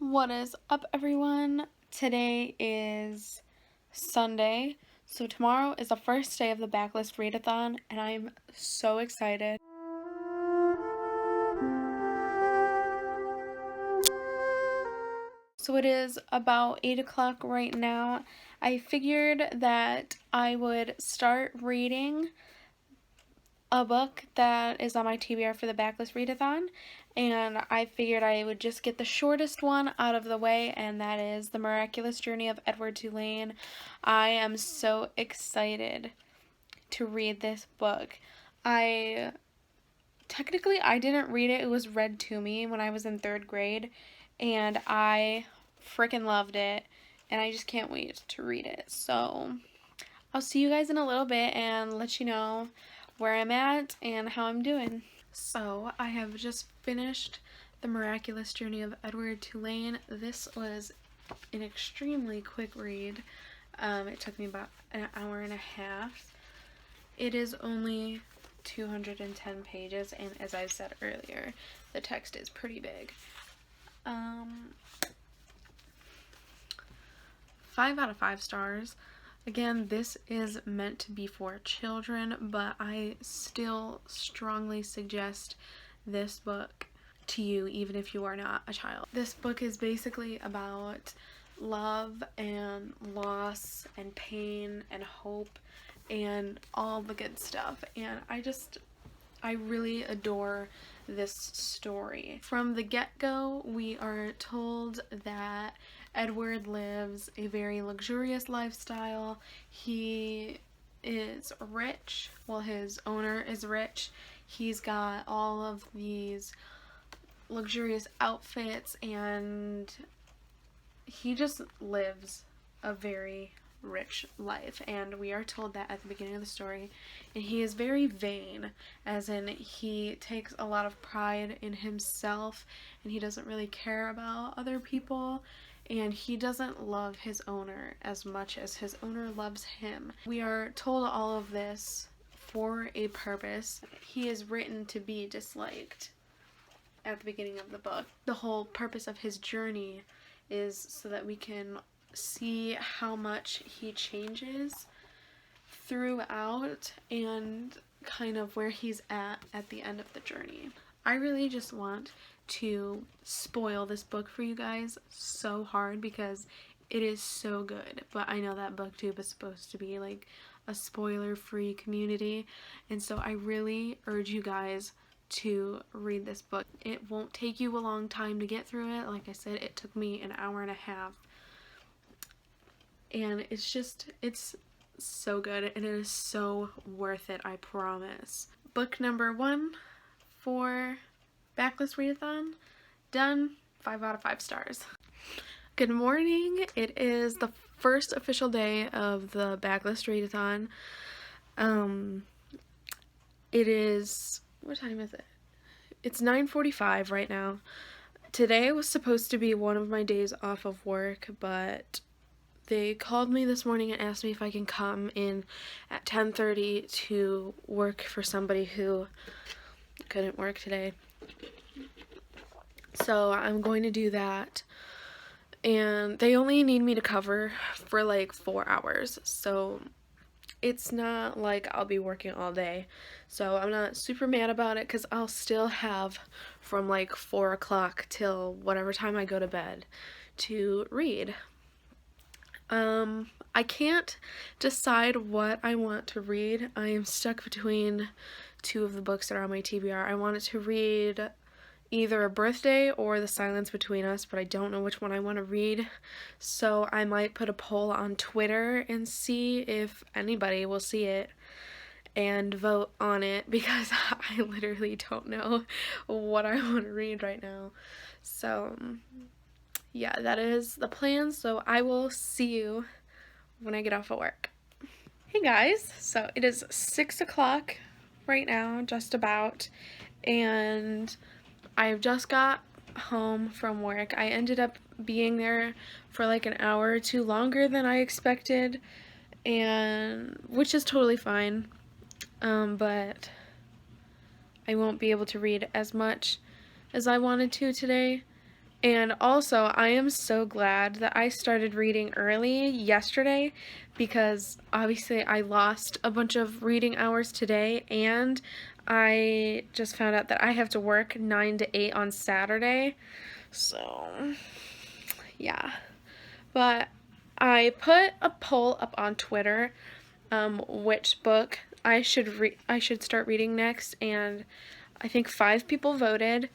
What is up, everyone? Today is Sunday, so tomorrow is the first day of the Backlist Readathon, and I'm so excited. So it is about 8 o'clock right now. I figured that I would start reading a book that is on my TBR for the Backlist Readathon, and I figured I would just get the shortest one out of the way, and that is The Miraculous Journey of Edward Tulane. I am so excited to read this book. I didn't read it. It was read to me when I was in 3rd grade, and I freaking loved it, and I just can't wait to read it. So I'll see you guys in a little bit and let you know where I'm at and how I'm doing. So I have just finished The Miraculous Journey of Edward Tulane. This was an extremely quick read. It took me about an hour and a half. It is only 210 pages, and as I said earlier, the text is pretty big. 5 out of 5 stars. Again, this is meant to be for children, but I still strongly suggest this book to you even if you are not a child. This book is basically about love and loss and pain and hope and all the good stuff, and I really adore this story. From the get-go, we are told that Edward lives a very luxurious lifestyle. He is rich. Well, his owner is rich. He's got all of these luxurious outfits, and he just lives a very rich life, and we are told that at the beginning of the story. And he is very vain, as in he takes a lot of pride in himself, and he doesn't really care about other people, and he doesn't love his owner as much as his owner loves him. We are told all of this for a purpose. He is written to be disliked at the beginning of the book. The whole purpose of his journey is so that we can see how much he changes throughout and kind of where he's at the end of the journey. I really just want to spoil this book for you guys so hard because it is so good, but I know that BookTube is supposed to be like a spoiler-free community, and so I really urge you guys to read this book. It won't take you a long time to get through it. Like I said, it took me an hour and a half, and it's so good, and it is so worth it, I promise. Book number 1 for Backlist Readathon done. 5 out of 5 stars. Good morning. It is the first official day of the Backlist Readathon. It is, what time is it? It's 9:45 right now. Today was supposed to be one of my days off of work, but they called me this morning and asked me if I can come in at 10:30 to work for somebody who couldn't work today. So I'm going to do that, and they only need me to cover for like 4 hours, so it's not like I'll be working all day. So I'm not super mad about it because I'll still have from like 4 o'clock till whatever time I go to bed to read. I can't decide what I want to read. I am stuck between 2 of the books that are on my TBR. I wanted to read either A Birthday or The Silence Between Us, but I don't know which one I want to read. So I might put a poll on Twitter and see if anybody will see it and vote on it, because I literally don't know what I want to read right now. So yeah, that is the plan, so I will see you when I get off of work. Hey guys, so it is 6 o'clock right now, just about, and I've just got home from work. I ended up being there for like an hour or two longer than I expected, and which is totally fine, but I won't be able to read as much as I wanted to today, And also, I am so glad that I started reading early yesterday because obviously I lost a bunch of reading hours today, and I just found out that I have to work 9 to 8 on Saturday. So, yeah. But I put a poll up on Twitter, which book I should start reading next, and I think 5 people voted,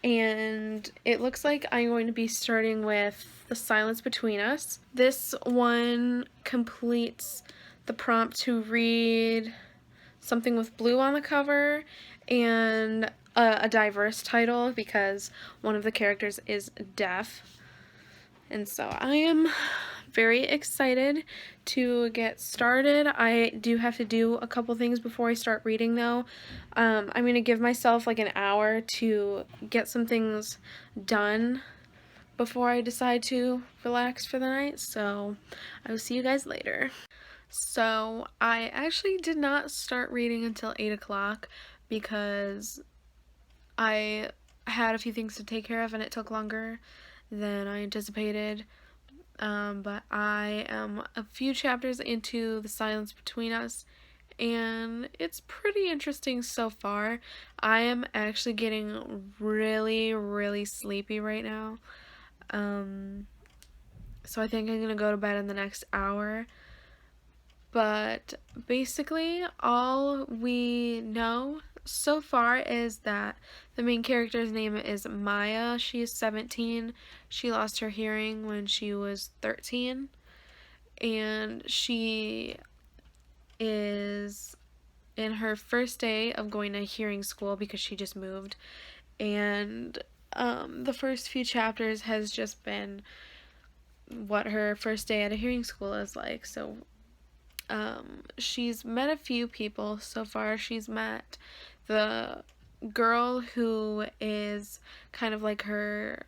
and it looks like I'm going to be starting with The Silence Between Us. This one completes the prompt to read something with blue on the cover and a diverse title because one of the characters is deaf. And so I am very excited to get started. I do have to do a couple things before I start reading though. I'm going to give myself like an hour to get some things done before I decide to relax for the night. So I will see you guys later. So I actually did not start reading until 8 o'clock because I had a few things to take care of and it took longer than I anticipated. But I am a few chapters into The Silence Between Us, and it's pretty interesting so far. I am actually getting really, really sleepy right now. So I think I'm gonna go to bed in the next hour. But basically, all we know so far is that the main character's name is Maya. She is 17. She lost her hearing when she was 13. And she is in her first day of going to hearing school because she just moved. And the first few chapters has just been what her first day at a hearing school is like. So she's met a few people so far. She's met the girl who is kind of like her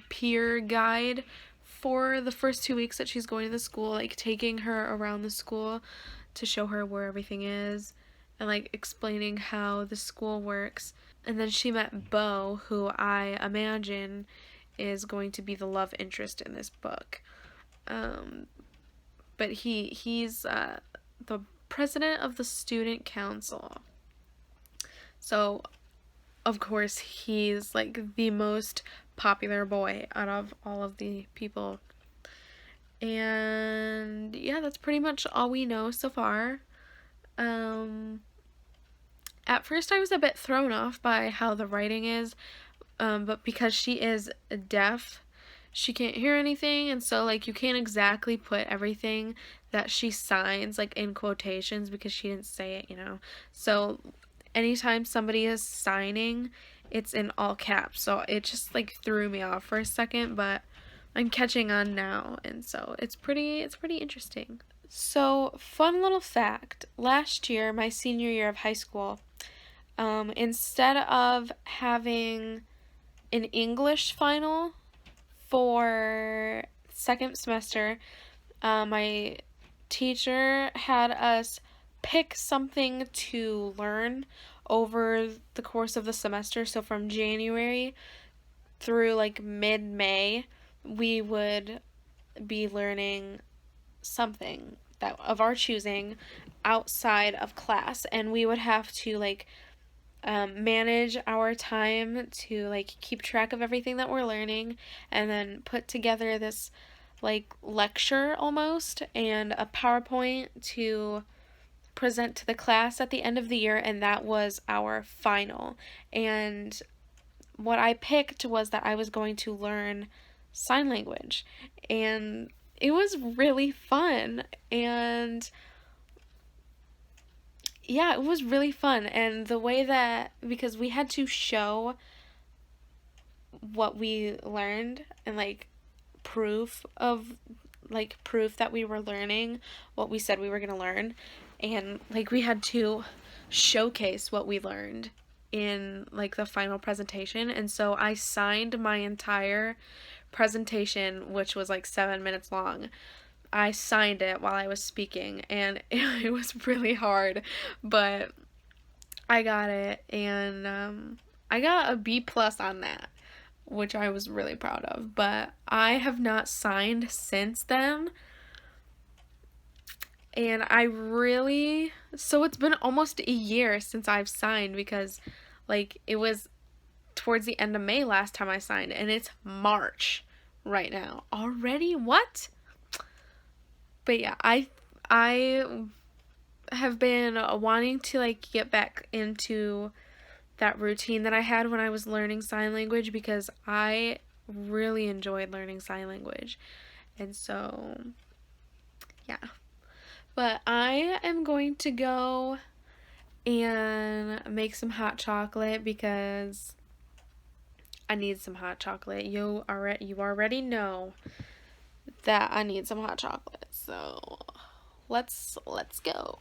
peer guide for the first 2 weeks that she's going to the school, like taking her around the school to show her where everything is and like explaining how the school works. And then she met Bo, who I imagine is going to be the love interest in this book. But he's the president of the student council. So, of course, he's like the most popular boy out of all of the people. And yeah, that's pretty much all we know so far. At first I was a bit thrown off by how the writing is, but because she is deaf, she can't hear anything, and so like you can't exactly put everything that she signs like in quotations because she didn't say it, you know. So anytime somebody is signing, it's in all caps. So it just like threw me off for a second, but I'm catching on now, and so it's pretty interesting. So, fun little fact. Last year, my senior year of high school, instead of having an English final for second semester, my teacher had us pick something to learn over the course of the semester. So from January through like mid-May, we would be learning something that of our choosing outside of class, and we would have to like manage our time to like keep track of everything that we're learning and then put together this like lecture almost and a PowerPoint to present to the class at the end of the year, and that was our final. And what I picked was that I was going to learn sign language, and it was really fun. And yeah, it was really fun. And the way that, because we had to show what we learned and like proof that we were learning what we said we were going to learn, and like we had to showcase what we learned in like the final presentation. And so I signed my entire presentation, which was like 7 minutes long. I signed it while I was speaking, and it was really hard, but I got it. And I got a B+ on that, which I was really proud of. But I have not signed since then. And so it's been almost a year since I've signed, because like it was towards the end of May last time I signed, and it's March right now. Already? What? But yeah, I have been wanting to like get back into that routine that I had when I was learning sign language, because I really enjoyed learning sign language. And so yeah. But I am going to go and make some hot chocolate, because I need some hot chocolate. You already know that I need some hot chocolate. So let's go.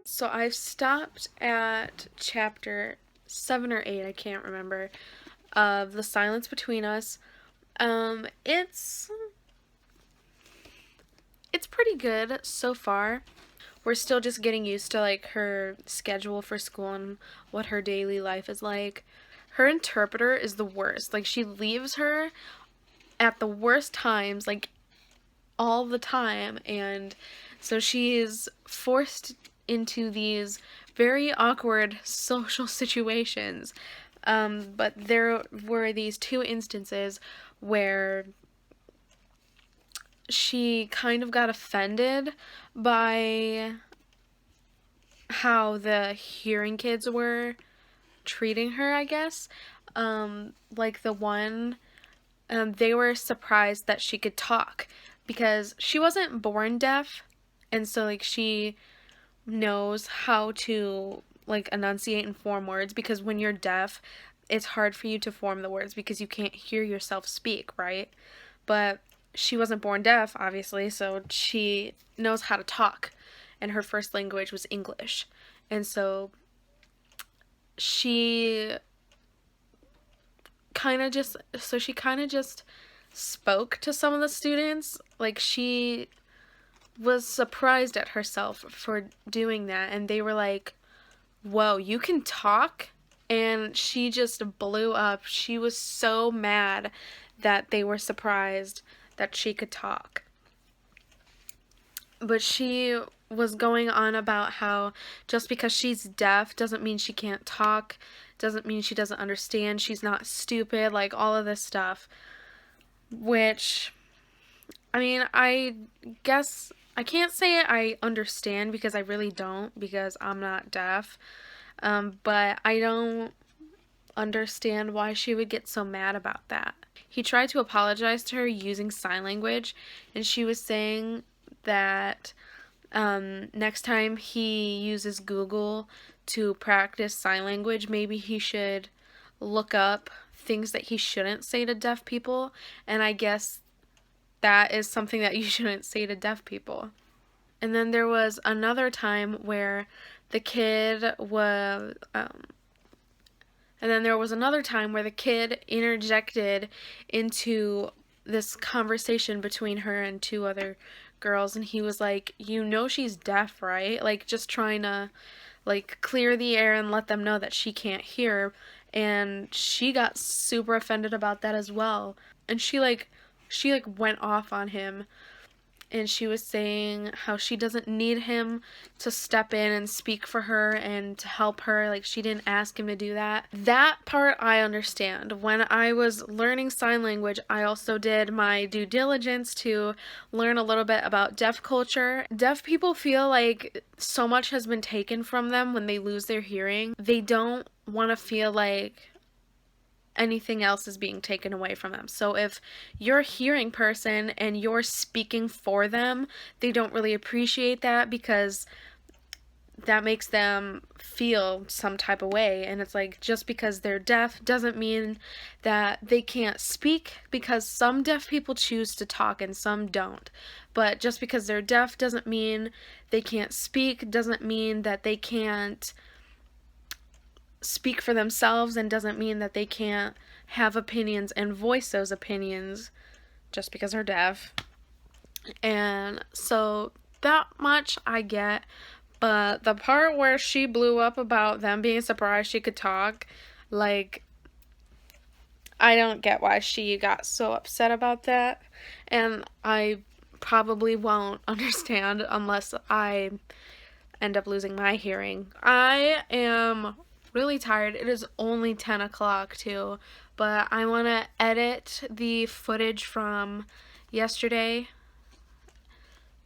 So I've stopped at chapter 7 or 8, I can't remember, of The Silence Between Us. It's pretty good so far. We're still just getting used to like her schedule for school and what her daily life is like. Her interpreter is the worst. Like, she leaves her at the worst times, like all the time, and so she's forced into these very awkward social situations. But there were these two instances where she kind of got offended by how the hearing kids were treating her, I guess. Like the one, they were surprised that she could talk, because she wasn't born deaf, and so like she knows how to like enunciate and form words, because when you're deaf, it's hard for you to form the words because you can't hear yourself speak, right? But she wasn't born deaf, obviously, so she knows how to talk, and her first language was English. And so she kind of just spoke to some of the students. Like, she was surprised at herself for doing that, and they were like, whoa, you can talk? And she just blew up. She was so mad that they were surprised that she could talk. But she was going on about how just because she's deaf doesn't mean she can't talk, doesn't mean she doesn't understand, she's not stupid, like all of this stuff. Which, I mean, I guess I can't say I understand, because I really don't, because I'm not deaf. But I don't understand why she would get so mad about that. He tried to apologize to her using sign language, and she was saying that next time he uses Google to practice sign language, maybe he should look up things that he shouldn't say to deaf people, and I guess that is something that you shouldn't say to deaf people. And then there was another time where the kid was, interjected into this conversation between her and two other girls, and he was like, "You know she's deaf, right?" Like, just trying to, like, clear the air and let them know that she can't hear. And she got super offended about that as well. And she went off on him, and she was saying how she doesn't need him to step in and speak for her and to help her. Like, she didn't ask him to do that. That part I understand. When I was learning sign language, I also did my due diligence to learn a little bit about deaf culture. Deaf people feel like so much has been taken from them when they lose their hearing. They don't want to feel like anything else is being taken away from them. So if you're a hearing person and you're speaking for them, they don't really appreciate that, because that makes them feel some type of way. And it's like, just because they're deaf doesn't mean that they can't speak, because some deaf people choose to talk and some don't. But just because they're deaf doesn't mean they can't speak, doesn't mean that they can't speak for themselves, and doesn't mean that they can't have opinions and voice those opinions just because they're deaf. And so that much I get, but the part where she blew up about them being surprised she could talk, like, I don't get why she got so upset about that, and I probably won't understand unless I end up losing my hearing. I am really tired. It is only 10 o'clock too, but I want to edit the footage from yesterday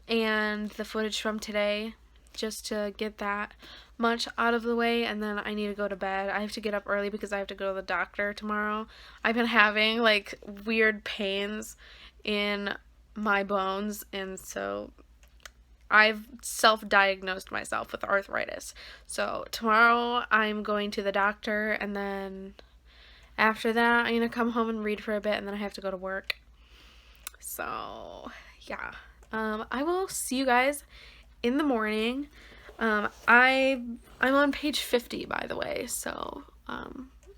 and the footage from today just to get that much out of the way, and then I need to go to bed. I have to get up early because I have to go to the doctor tomorrow. I've been having like weird pains in my bones, and so I've self-diagnosed myself with arthritis. So tomorrow I'm going to the doctor, and then after that I'm going to come home and read for a bit, and then I have to go to work. So yeah, I will see you guys in the morning. I'm on page 50, by the way, so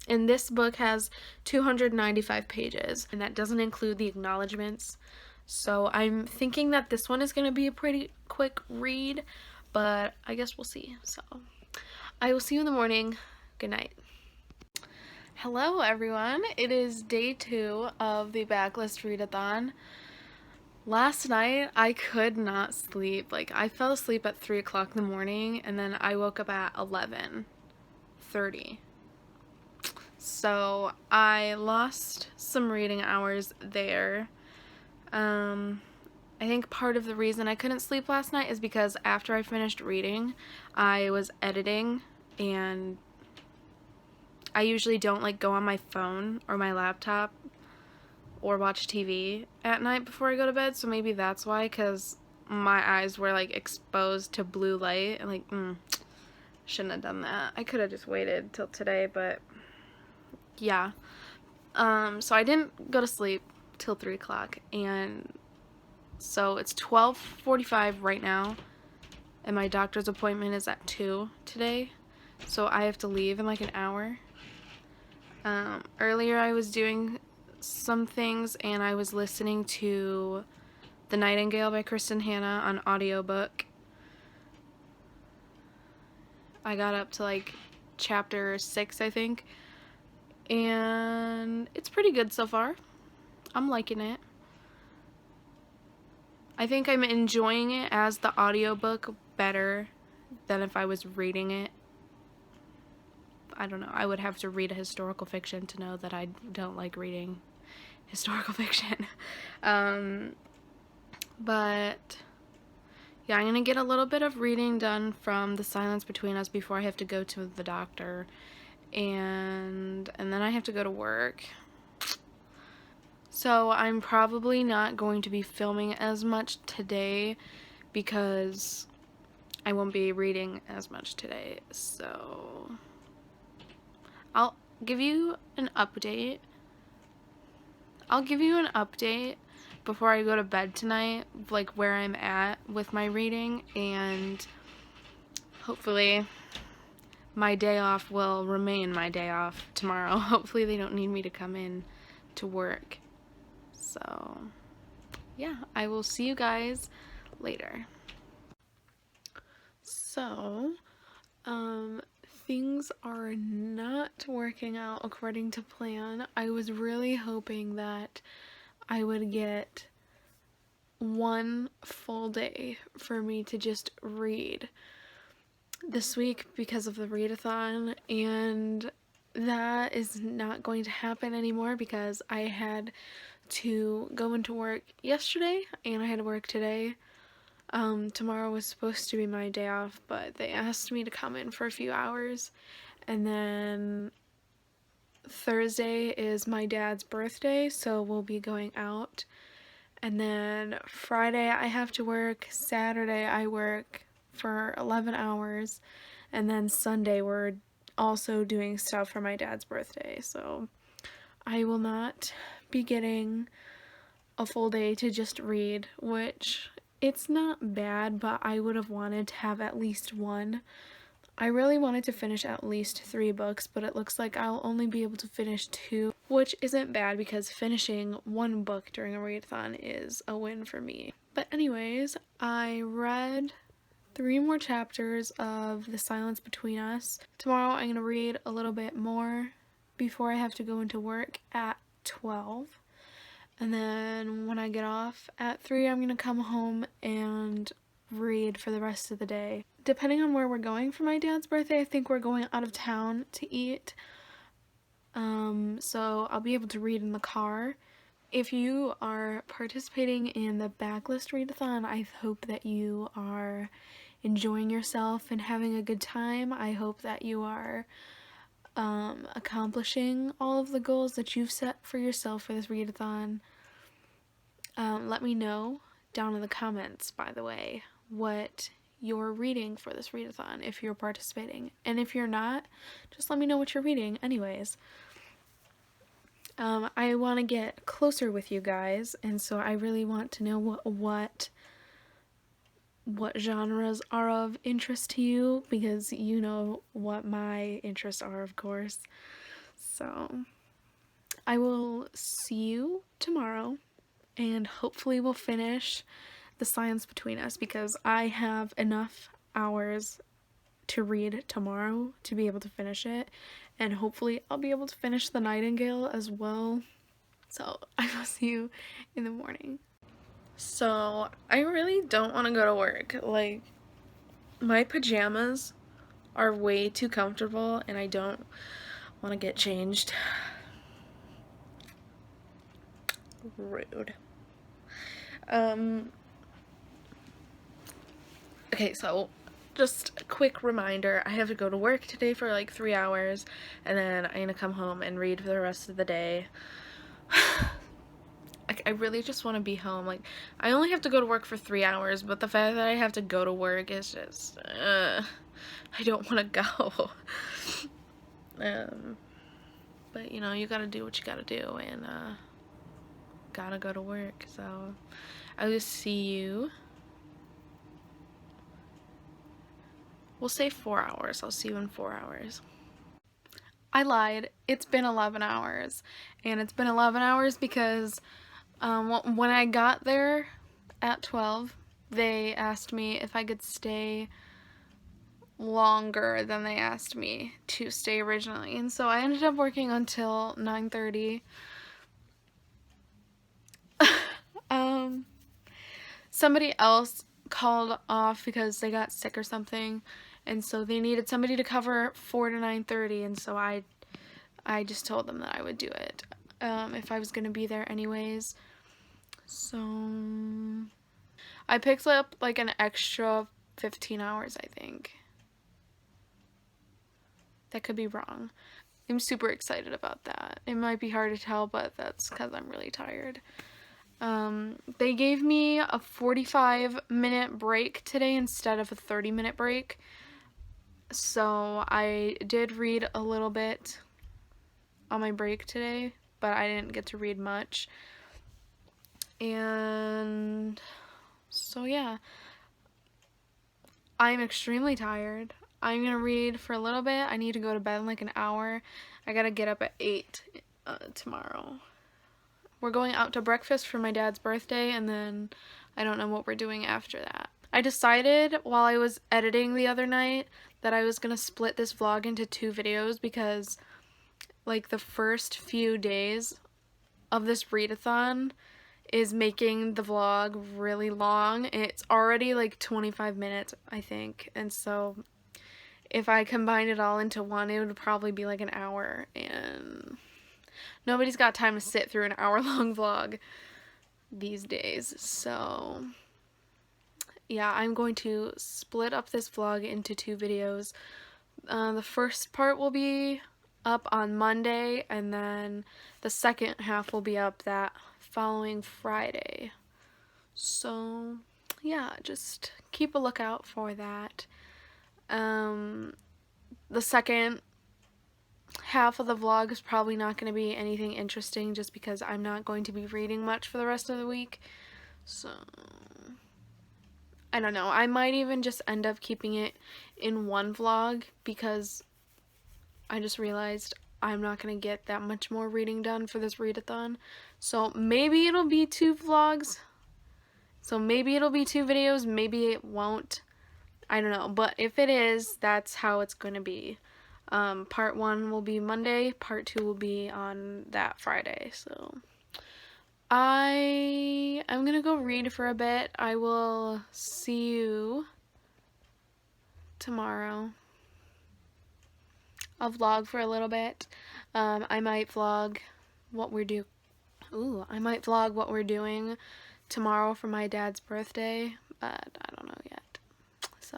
and this book has 295 pages, and that doesn't include the acknowledgments. So I'm thinking that this one is going to be a pretty quick read, but I guess we'll see. So I will see you in the morning. Good night. Hello everyone. It is day 2 of the Backlist Readathon. Last night I could not sleep. Like, I fell asleep at 3 o'clock in the morning, and then I woke up at 11:30. So I lost some reading hours there. I think part of the reason I couldn't sleep last night is because after I finished reading, I was editing, and I usually don't like go on my phone or my laptop or watch TV at night before I go to bed, so maybe that's why, because my eyes were like exposed to blue light, and like, shouldn't have done that. I could have just waited till today, but yeah. So I didn't go to sleep till 3 o'clock, and so it's 12:45 right now, and my doctor's appointment is at 2 today, so I have to leave in like an hour. Earlier I was doing some things, and I was listening to The Nightingale by Kristen Hanna on audiobook. I got up to like chapter 6, I think, and it's pretty good so far. I'm liking it. I think I'm enjoying it as the audiobook better than if I was reading it. I don't know. I would have to read a historical fiction to know that I don't like reading historical fiction. But yeah, I'm gonna get a little bit of reading done from The Silence Between Us before I have to go to the doctor, and then I have to go to work. So I'm probably not going to be filming as much today because I won't be reading as much today. So I'll give you an update. Before I go to bed tonight, like where I'm at with my reading, and hopefully my day off will remain my day off tomorrow. Hopefully they don't need me to come in to work. So yeah, I will see you guys later. So, things are not working out according to plan. I was really hoping that I would get one full day for me to just read this week because of the readathon, and that is not going to happen anymore because I had to go into work yesterday and I had to work today. Tomorrow was supposed to be my day off, but they asked me to come in for a few hours, and then Thursday is my dad's birthday, so we'll be going out, and then Friday I have to work, Saturday I work for 11 hours, and then Sunday we're also doing stuff for my dad's birthday, so I will not be getting a full day to just read, which it's not bad, but I would have wanted to have at least one. I really wanted to finish at least 3 books, but it looks like I'll only be able to finish 2, which isn't bad because finishing 1 book during a readathon is a win for me. But anyways, I read 3 more chapters of The Silence Between Us. Tomorrow I'm going to read a little bit more before I have to go into work at 12. And then when I get off at 3, I'm going to come home and read for the rest of the day. Depending on where we're going for my dad's birthday, I think we're going out of town to eat. So I'll be able to read in the car. If you are participating in the Backlist Readathon, I hope that you are enjoying yourself and having a good time. I hope that you are accomplishing all of the goals that you've set for yourself for this readathon. Let me know down in the comments, by the way, what you're reading for this readathon if you're participating. And if you're not, just let me know what you're reading anyways. I want to get closer with you guys, and so I really want to know what genres are of interest to you, because you know what my interests are, of course. So I will see you tomorrow, and hopefully we'll finish The Silence Between Us, because I have enough hours to read tomorrow to be able to finish it, and hopefully I'll be able to finish The Nightingale as well. So I will see you in the morning. So I really don't want to go to work. Like, my pajamas are way too comfortable and I don't want to get changed. Rude. Okay, so just a quick reminder, I have to go to work today for like 3 hours, and then I'm gonna come home and read for the rest of the day. I really just want to be home. Like, I only have to go to work for 3 hours, but the fact that I have to go to work is just, I don't want to go. But you know, you gotta do what you gotta do, and gotta go to work, so I will see you. We'll say 4 hours. I'll see you in 4 hours. I lied. It's been 11 hours. And it's been 11 hours because when I got there at 12, they asked me if I could stay longer than they asked me to stay originally. And so I ended up working until 9:30. Somebody else called off because they got sick or something, and so they needed somebody to cover 4 to 9:30, and so I just told them that I would do it if I was gonna be there anyways. So I picked up like an extra 15 hours, I think. That could be wrong, I'm super excited about that. It might be hard to tell, but that's because I'm really tired. They gave me a 45-minute break today instead of a 30-minute break. So I did read a little bit on my break today, but I didn't get to read much. And so yeah, I'm extremely tired. I'm gonna read for a little bit. I need to go to bed in like an hour. I gotta get up at 8 tomorrow. We're going out to breakfast for my dad's birthday, and then I don't know what we're doing after that. I decided while I was editing the other night that I was gonna split this vlog into 2 videos because like the first few days of this readathon is making the vlog really long. It's already like 25 minutes, I think, and so if I combined it all into one, it would probably be like an hour, and nobody's got time to sit through an hour-long vlog these days. So yeah, I'm going to split up this vlog into 2 videos. The first part will be up on Monday, and then the second half will be up that following Friday. So yeah, just keep a lookout for that. The second half of the vlog is probably not going to be anything interesting just because I'm not going to be reading much for the rest of the week. So I don't know. I might even just end up keeping it in one vlog because I just realized I'm not going to get that much more reading done for this readathon. So maybe it'll be 2 vlogs. So maybe it'll be 2 videos, maybe it won't. I don't know, but if it is, that's how it's going to be. Part 1 will be Monday, part 2 will be on that Friday. So I'm going to go read for a bit. I will see you tomorrow. I'll vlog for a little bit. I might vlog what we're doing tomorrow for my dad's birthday, but I don't know yet. So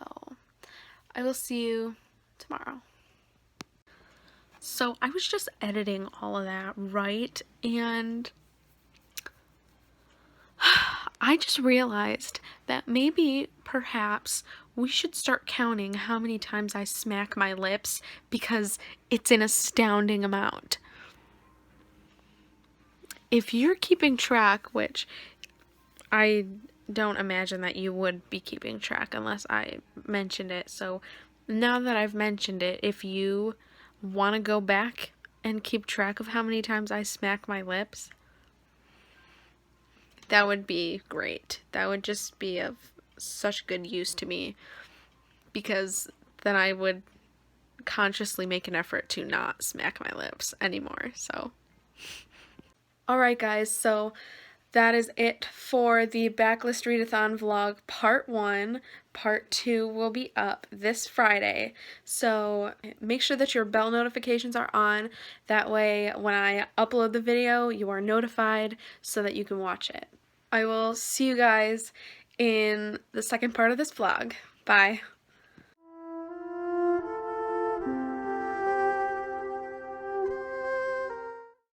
I will see you tomorrow. So I was just editing all of that, right? And I just realized that maybe, perhaps, we should start counting how many times I smack my lips because it's an astounding amount. If you're keeping track, which I don't imagine that you would be keeping track unless I mentioned it, so now that I've mentioned it, if you want to go back and keep track of how many times I smack my lips, that would be great. That would just be of such good use to me, because then I would consciously make an effort to not smack my lips anymore. So alright guys, so that is it for the Backlist Readathon vlog part 1. Part 2 will be up this Friday, so make sure that your bell notifications are on. That way when I upload the video, you are notified so that you can watch it. I will see you guys in the second part of this vlog. Bye.